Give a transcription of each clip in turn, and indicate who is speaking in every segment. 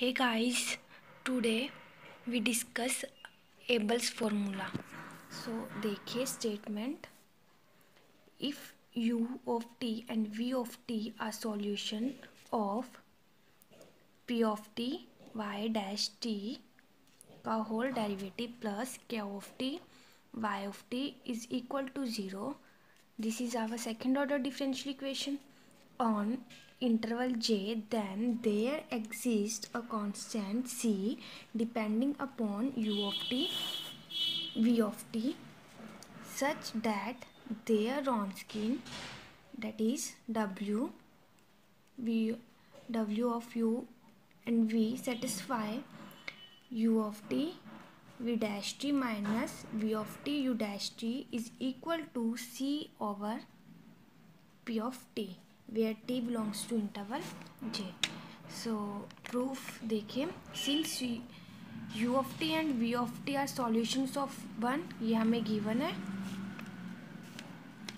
Speaker 1: Hey guys, today we discuss Abel's formula. So देखिए statement, if u of t and v of t are solution of p of t y dash t का whole derivative plus k of t y of t is equal to 0, this is our second order differential equation. On interval j, then there exists a constant c depending upon u of t, v of t, such that their Wronskian, that is w of u and v satisfy u of t v dash t minus v of t u dash t is equal to c over p of t where t belongs to interval j. So proof देखिए, since u of t and v of t are solutions of 1, ये हमें given है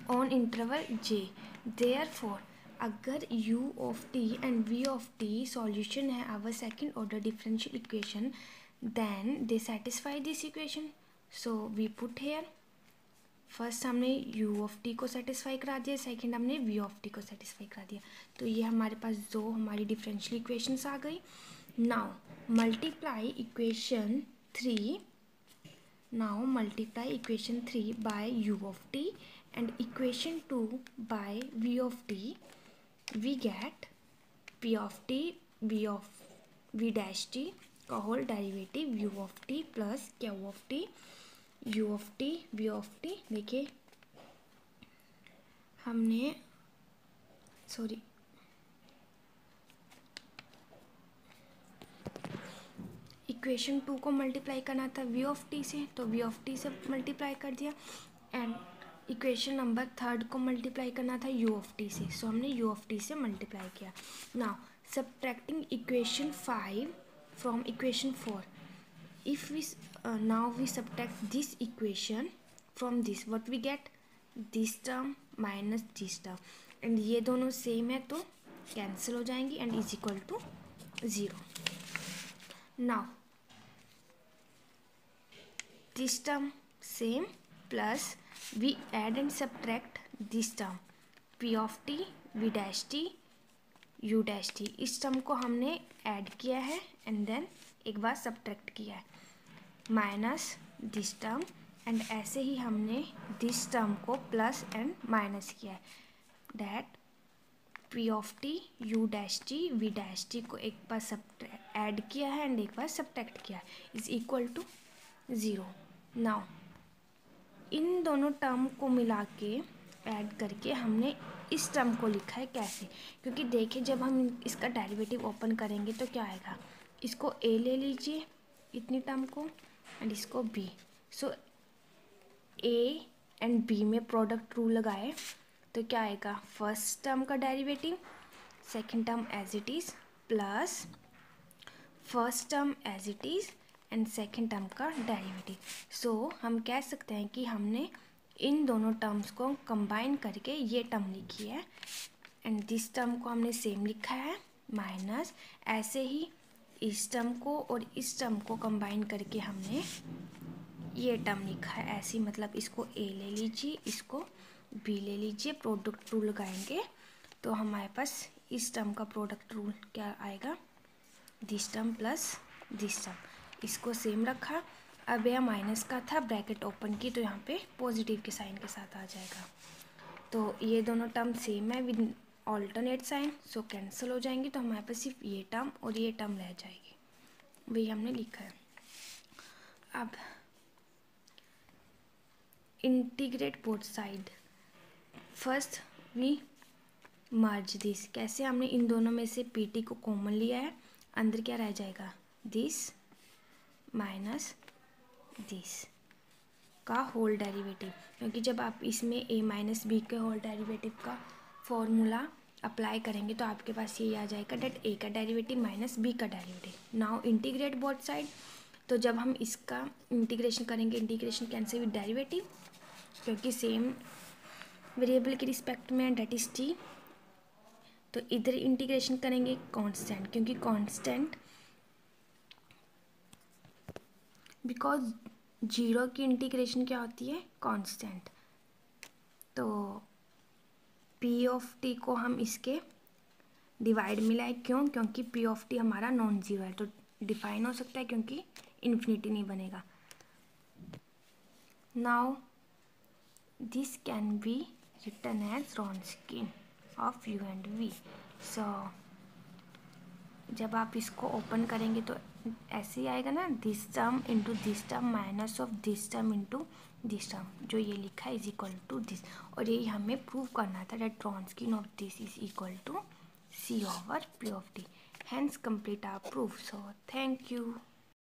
Speaker 1: on interval j, therefore अगर u of t and v of t solution है our second order differential equation, then they satisfy this equation. So we put here, first हमने u of T को satisfy करा दिया, second हमने v of T को satisfy करा दिया. तो ये हमारे पास दो हमारी डिफरेंशियल इक्वेशंस आ गई. Now multiply equation 3 by u of t and equation 2 by v of t. We get p of t v dash t का whole derivative u of t plus q of t u of t v of t. देखिए हमने equation 2 को multiply करना था v of T से, तो v of T से multiply कर दिया. एंड इक्वेशन नंबर 3 को मल्टीप्लाई करना था u ऑफ टी से, सो हमने u ऑफ टी से मल्टीप्लाई किया. Now subtracting equation 5 from equation 4, if we now we subtract this equation from this, what we get, this term minus this term, and ये दोनों same है तो cancel हो जाएंगी and is equal to 0. now this term same plus we add and subtract this term p of t v dash t u dash t. इस term को हमने add किया है एंड देन एक बार सब्ट्रैक्ट किया है माइनस दिस टर्म, एंड ऐसे ही हमने दिस टर्म को प्लस एंड माइनस किया है. That P of T U dash T V dash T को एक बार ऐड किया है एंड एक बार सब्ट्रैक्ट किया है इज इक्वल टू 0. नाउ इन दोनों टर्म को मिला के ऐड करके हमने इस टर्म को लिखा है. कैसे? क्योंकि देखिए जब हम इसका डेरिवेटिव ओपन करेंगे तो क्या आएगा, इसको a ले लीजिए इतनी टर्म को एंड इसको b. So a and b में प्रोडक्ट रूल लगाए तो क्या आएगा, फर्स्ट टर्म का derivative second term as it is plus first term as it is and second term का डेरिवेटिव. सो हम कह सकते हैं कि हमने इन दोनों टर्म्स को कंबाइन करके ये टर्म लिखी है एंड दिस टर्म को हमने सेम लिखा है माइनस ऐसे ही इस टर्म को और इस टर्म को कंबाइन करके हमने ये टर्म लिखा है ऐसे ही. मतलब इसको a ले लीजिए, इसको b ले लीजिए, प्रोडक्ट रूल लगाएंगे तो हमारे पास इस टर्म का प्रोडक्ट रूल क्या आएगा, this term plus this term. इसको सेम रखा. अब यह माइनस का था, ब्रैकेट ओपन की तो यहाँ पे पॉजिटिव के साइन के साथ आ जाएगा. तो ये दोनों टर्म सेम है with alternate sign, so cancel हो जाएंगे तो हमारे पास सिर्फ ये टर्म और ये टर्म रह जाएगी. वही हमने लिखा है. अब integrate both side. First we merge this. कैसे? हमने इन दोनों में से पी टी को कॉमन लिया है, अंदर क्या रह जाएगा, दिस माइनस दिस का होल डेरिवेटिव. क्योंकि जब आप इसमें a माइनस बी के होल डेरिवेटिव का फॉर्मूला अप्लाई करेंगे तो आपके पास ये आ जाएगा डेट a का डेरिवेटिव माइनस b का derivative. Now integrate both side. तो जब हम इसका इंटीग्रेशन करेंगे, इंटीग्रेशन कैंसिल विद डेरिवेटिव क्योंकि सेम वेरिएबल के रिस्पेक्ट में डेट इज t. तो इधर इंटीग्रेशन करेंगे कांस्टेंट, क्योंकि कांस्टेंट बिकॉज जीरो की इंटीग्रेशन क्या होती है, कांस्टेंट। तो पी ऑफ टी को हम इसके डिवाइड में लाए, क्यों, क्योंकि पी ऑफ टी हमारा नॉन जीरो है, तो डिफाइन हो सकता है क्योंकि इन्फिनिटी नहीं बनेगा। Now this can be written as Wronskian of u and v. So जब आप इसको ओपन करेंगे तो ऐसे ही आएगा ना, this term into this term minus of this term into this term, जो ये लिखा है इज इक्वल टू दिस। और यही हमें प्रूव करना था, that Wronskian of this is equal to C over P of T. Hence complete our proof. So thank you.